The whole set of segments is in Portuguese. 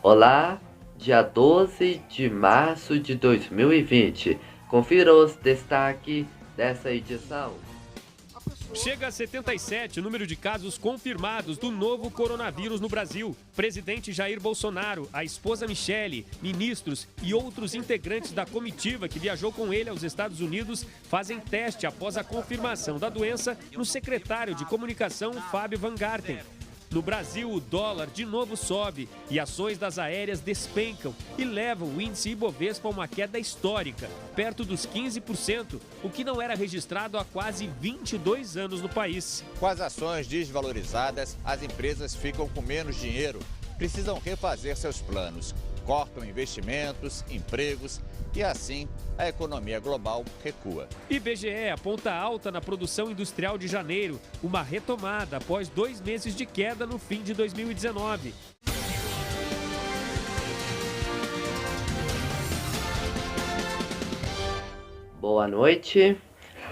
Olá, dia 12 de março de 2020. Confira os destaques dessa edição. Chega a 77 o número de casos confirmados do novo coronavírus no Brasil. Presidente Jair Bolsonaro, a esposa Michele, ministros e outros integrantes da comitiva que viajou com ele aos Estados Unidos fazem teste após a confirmação da doença no secretário de Comunicação, Fábio Van Garten. No Brasil, o dólar de novo sobe e ações das aéreas despencam e levam o índice Ibovespa a uma queda histórica, perto dos 15%, o que não era registrado há quase 22 anos no país. Com as ações desvalorizadas, as empresas ficam com menos dinheiro, precisam refazer seus planos, cortam investimentos, empregos e assim a economia global recua. IBGE aponta alta na produção industrial de janeiro, uma retomada após 2 meses de queda no fim de 2019. Boa noite.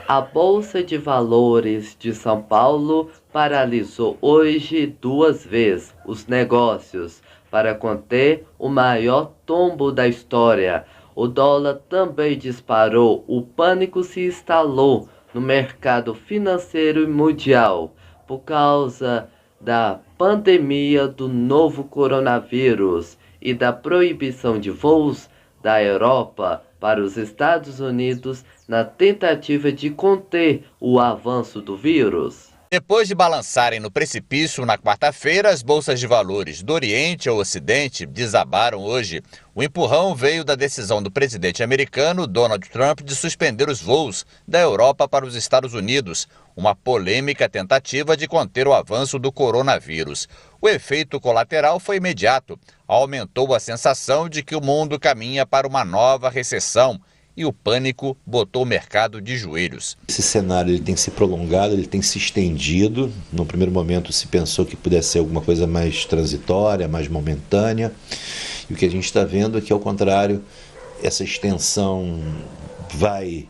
A Bolsa de Valores de São Paulo paralisou hoje 2 vezes os negócios para conter o maior tombo da história. O dólar também disparou, o pânico se instalou no mercado financeiro mundial por causa da pandemia do novo coronavírus e da proibição de voos da Europa para os Estados Unidos na tentativa de conter o avanço do vírus. Depois de balançarem no precipício na quarta-feira, as bolsas de valores do Oriente ao Ocidente desabaram hoje. O empurrão veio da decisão do presidente americano Donald Trump de suspender os voos da Europa para os Estados Unidos, uma polêmica tentativa de conter o avanço do coronavírus. O efeito colateral foi imediato, aumentou a sensação de que o mundo caminha para uma nova recessão. E o pânico botou o mercado de joelhos. Esse cenário ele tem se prolongado, ele tem se estendido. No primeiro momento se pensou que pudesse ser alguma coisa mais transitória, mais momentânea. E o que a gente está vendo é que, ao contrário, essa extensão vai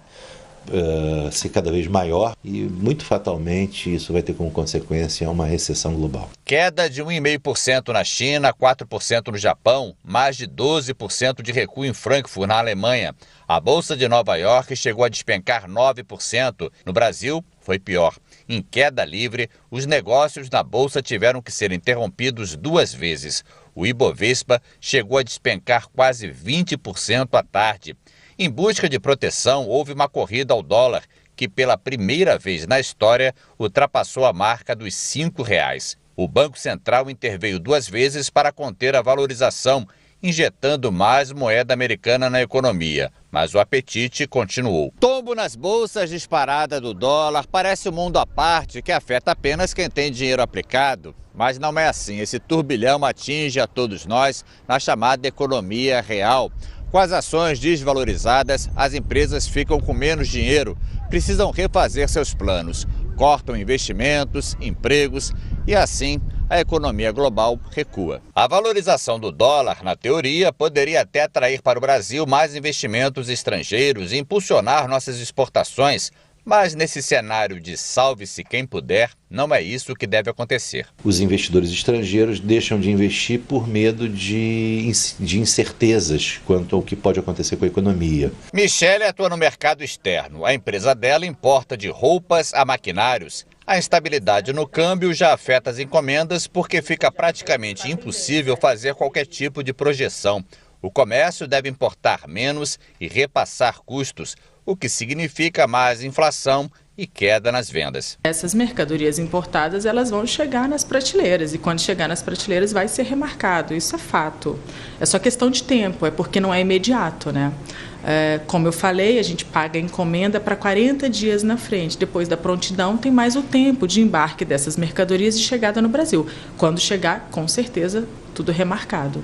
ser cada vez maior e, muito fatalmente, isso vai ter como consequência uma recessão global. Queda de 1,5% na China, 4% no Japão, mais de 12% de recuo em Frankfurt, na Alemanha. A Bolsa de Nova York chegou a despencar 9%. No Brasil, foi pior. Em queda livre, os negócios na Bolsa tiveram que ser interrompidos 2 vezes. O Ibovespa chegou a despencar quase 20% à tarde. Em busca de proteção, houve uma corrida ao dólar, que pela primeira vez na história ultrapassou a marca dos R$5. O Banco Central interveio 2 vezes para conter a valorização, injetando mais moeda americana na economia. Mas o apetite continuou. Tombo nas bolsas, disparada do dólar, parece um mundo à parte que afeta apenas quem tem dinheiro aplicado. Mas não é assim. Esse turbilhão atinge a todos nós na chamada economia real. Com as ações desvalorizadas, as empresas ficam com menos dinheiro, precisam refazer seus planos, cortam investimentos, empregos e assim a economia global recua. A valorização do dólar, na teoria, poderia até atrair para o Brasil mais investimentos estrangeiros e impulsionar nossas exportações. Mas nesse cenário de salve-se quem puder, não é isso que deve acontecer. Os investidores estrangeiros deixam de investir por medo de incertezas quanto ao que pode acontecer com a economia. Michele atua no mercado externo. A empresa dela importa de roupas a maquinários. A instabilidade no câmbio já afeta as encomendas porque fica praticamente impossível fazer qualquer tipo de projeção. O comércio deve importar menos e repassar custos, o que significa mais inflação e queda nas vendas. Essas mercadorias importadas, elas vão chegar nas prateleiras e quando chegar nas prateleiras vai ser remarcado, isso é fato. É só questão de tempo, é porque não é imediato, né? Como eu falei, a gente paga a encomenda para 40 dias na frente. Depois da prontidão, tem mais o tempo de embarque dessas mercadorias e chegada no Brasil. Quando chegar, com certeza, tudo remarcado.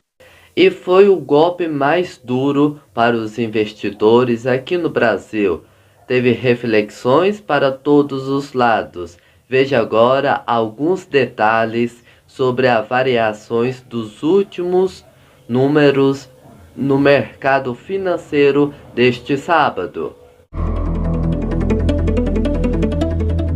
E foi o golpe mais duro para os investidores aqui no Brasil. Teve reflexões para todos os lados. Veja agora alguns detalhes sobre as variações dos últimos números no mercado financeiro deste sábado.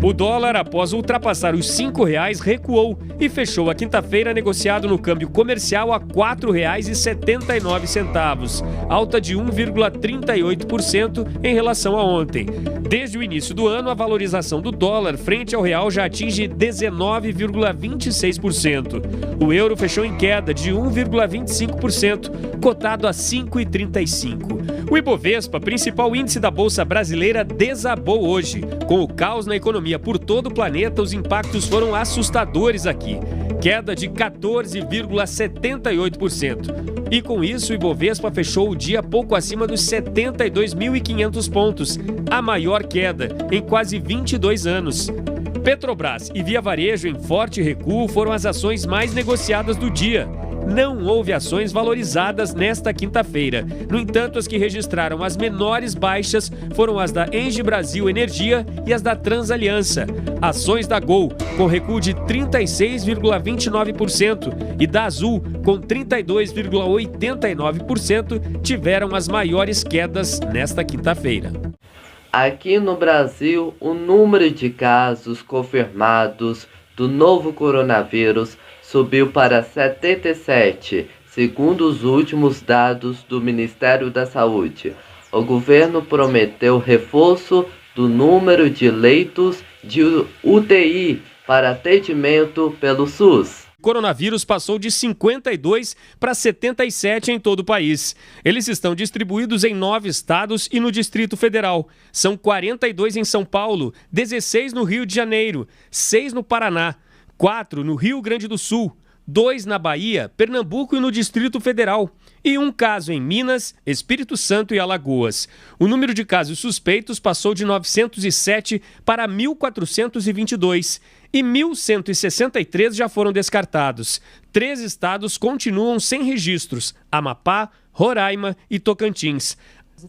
O O dólar, após ultrapassar os R$ 5,00, recuou e fechou a quinta-feira negociado no câmbio comercial a R$ 4,79, alta de 1,38% em relação a ontem. Desde o início do ano, a valorização do dólar frente ao real já atinge 19,26%. O euro fechou em queda de 1,25%, cotado a R$ 5,35. O Ibovespa, principal índice da Bolsa Brasileira, desabou hoje. Com o caos na economia por todo o planeta, os impactos foram assustadores aqui. Queda de 14,78%. E com isso, o Ibovespa fechou o dia pouco acima dos 72.500 pontos, a maior queda em quase 22 anos. Petrobras e Via Varejo, em forte recuo, foram as ações mais negociadas do dia. Não houve ações valorizadas nesta quinta-feira. No entanto, as que registraram as menores baixas foram as da Engie Brasil Energia e as da Transaliança. Ações da Gol, com recuo de 36,29%, e da Azul, com 32,89%, tiveram as maiores quedas nesta quinta-feira. Aqui no Brasil, o número de casos confirmados do novo coronavírus subiu para 77, segundo os últimos dados do Ministério da Saúde. O governo prometeu reforço do número de leitos de UTI para atendimento pelo SUS. O coronavírus passou de 52 para 77 em todo o país. Eles estão distribuídos em 9 estados e no Distrito Federal. São 42 em São Paulo, 16 no Rio de Janeiro, 6 no Paraná, 4 no Rio Grande do Sul, 2 na Bahia, Pernambuco e no Distrito Federal, e um caso em Minas, Espírito Santo e Alagoas. O número de casos suspeitos passou de 907 para 1.422 e 1.163 já foram descartados. 3 estados continuam sem registros: Amapá, Roraima e Tocantins.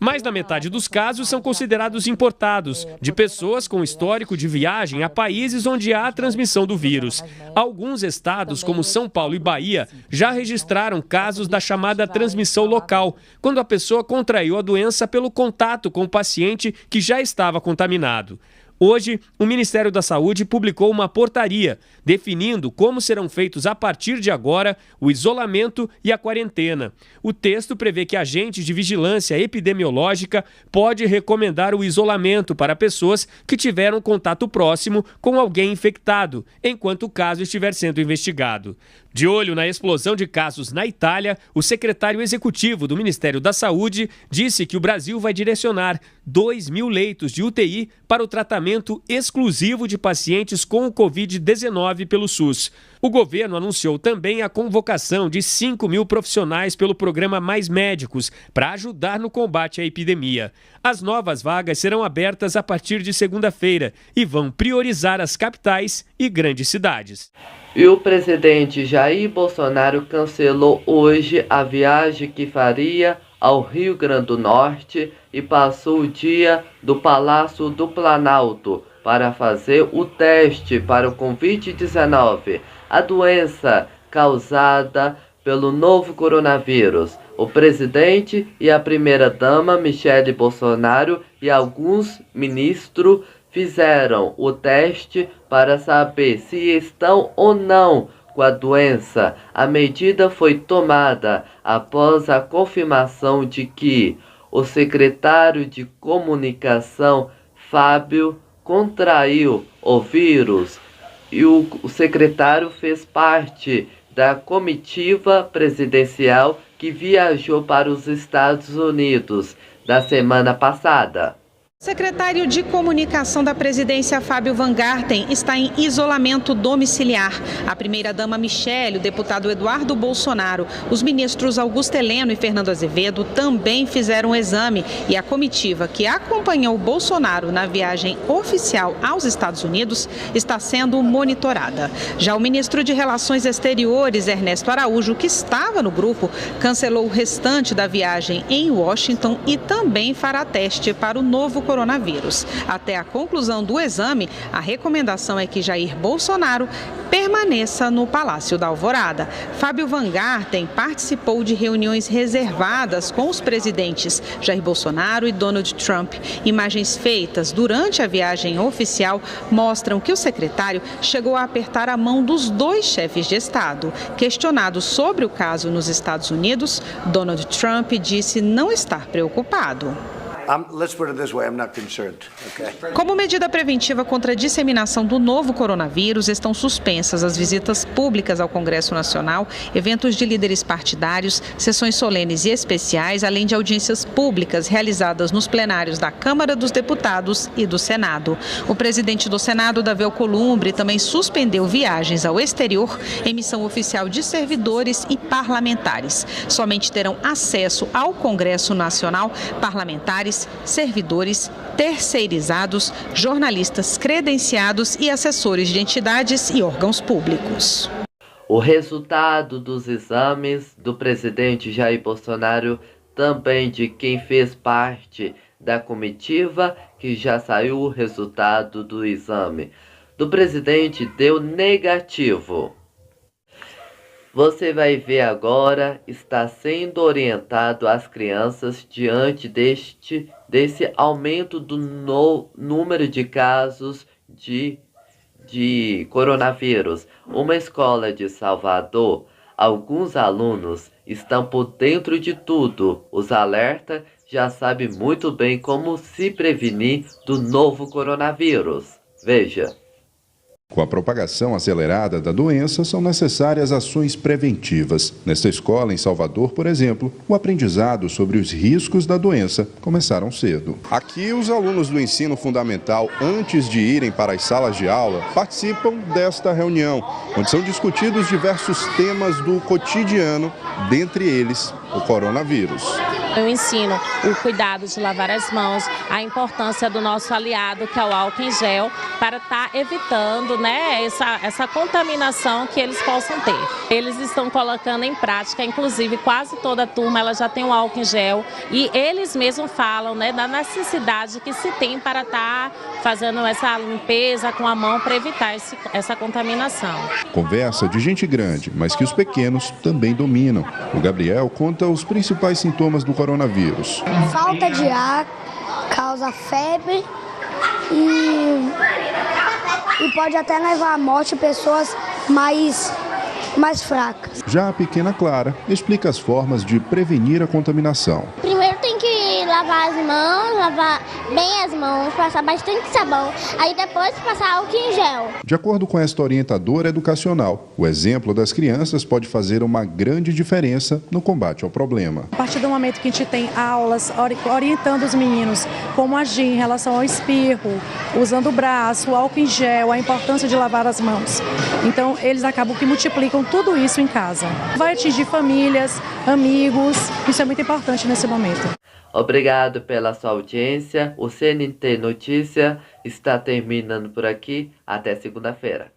Mais da metade dos casos são considerados importados, de pessoas com histórico de viagem a países onde há a transmissão do vírus. Alguns estados, como São Paulo e Bahia, já registraram casos da chamada transmissão local, quando a pessoa contraiu a doença pelo contato com o paciente que já estava contaminado. Hoje, o Ministério da Saúde publicou uma portaria definindo como serão feitos a partir de agora o isolamento e a quarentena. O texto prevê que agentes de vigilância epidemiológica pode recomendar o isolamento para pessoas que tiveram contato próximo com alguém infectado, enquanto o caso estiver sendo investigado. De olho na explosão de casos na Itália, o secretário executivo do Ministério da Saúde disse que o Brasil vai direcionar 2.000 leitos de UTI para o tratamento exclusivo de pacientes com o Covid-19 pelo SUS. O governo anunciou também a convocação de 5.000 profissionais pelo programa Mais Médicos para ajudar no combate à epidemia. As novas vagas serão abertas a partir de segunda-feira e vão priorizar as capitais e grandes cidades. E o presidente Jair Bolsonaro cancelou hoje a viagem que faria ao Rio Grande do Norte e passou o dia do Palácio do Planalto para fazer o teste para o Covid-19, a doença causada pelo novo coronavírus. O presidente e a primeira-dama Michele Bolsonaro e alguns ministros fizeram o teste para saber se estão ou não com a doença. A medida foi tomada após a confirmação de que o secretário de Comunicação, Fábio, contraiu o vírus e o secretário fez parte da comitiva presidencial que viajou para os Estados Unidos na semana passada. O secretário de Comunicação da Presidência, Fábio Van Garten, está em isolamento domiciliar. A primeira-dama Michele, o deputado Eduardo Bolsonaro, os ministros Augusto Heleno e Fernando Azevedo também fizeram o exame e a comitiva que acompanhou Bolsonaro na viagem oficial aos Estados Unidos está sendo monitorada. Já o ministro de Relações Exteriores, Ernesto Araújo, que estava no grupo, cancelou o restante da viagem em Washington e também fará teste para o novo coronavírus. coronavírus. Até a conclusão do exame, a recomendação é que Jair Bolsonaro permaneça no Palácio da Alvorada. Fábio Van Garten participou de reuniões reservadas com os presidentes Jair Bolsonaro e Donald Trump. Imagens feitas durante a viagem oficial mostram que o secretário chegou a apertar a mão dos dois chefes de Estado. Questionado sobre o caso nos Estados Unidos, Donald Trump disse não estar preocupado. Como medida preventiva contra a disseminação do novo coronavírus, estão suspensas as visitas públicas ao Congresso Nacional, eventos de líderes partidários, sessões solenes e especiais, além de audiências públicas realizadas nos plenários da Câmara dos Deputados e do Senado. O presidente do Senado, Davi Alcolumbre, também suspendeu viagens ao exterior em missão oficial de servidores e parlamentares. Somente terão acesso ao Congresso Nacional parlamentares, servidores, terceirizados, jornalistas credenciados e assessores de entidades e órgãos públicos. O resultado dos exames do presidente Jair Bolsonaro, também de quem fez parte da comitiva, que já saiu o resultado do exame do presidente, deu negativo. Você vai ver agora, está sendo orientado às crianças diante desse aumento do número de casos de coronavírus. Uma escola de Salvador, alguns alunos estão por dentro de tudo. Os alerta já sabem muito bem como se prevenir do novo coronavírus. Veja. Com a propagação acelerada da doença, são necessárias ações preventivas. Nesta escola, em Salvador, por exemplo, o aprendizado sobre os riscos da doença começaram cedo. Aqui, os alunos do ensino fundamental, antes de irem para as salas de aula, participam desta reunião, onde são discutidos diversos temas do cotidiano, dentre eles o coronavírus. Eu ensino o cuidado de lavar as mãos, a importância do nosso aliado, que é o álcool em gel, para estar evitando, né, essa contaminação que eles possam ter. Eles estão colocando em prática, inclusive quase toda a turma ela já tem um álcool em gel e eles mesmos falam, né, da necessidade que se tem para estar fazendo essa limpeza com a mão para evitar essa contaminação. Conversa de gente grande, mas que os pequenos também dominam. O Gabriel conta os principais sintomas do coronavírus. Falta de ar, causa febre e pode até levar à morte pessoas mais fracas. Já a pequena Clara explica as formas de prevenir a contaminação. Primeiro tem que lavar as mãos, lavar bem as mãos, passar bastante sabão, aí depois passar álcool em gel. De acordo com esta orientadora educacional, o exemplo das crianças pode fazer uma grande diferença no combate ao problema. A partir do momento que a gente tem aulas orientando os meninos como agir em relação ao espirro, usando o braço, o álcool em gel, a importância de lavar as mãos. Então, eles acabam que multiplicam tudo isso em casa. Vai atingir famílias, amigos, isso é muito importante nesse momento. Obrigado pela sua audiência. O CNT Notícia está terminando por aqui. Até segunda-feira.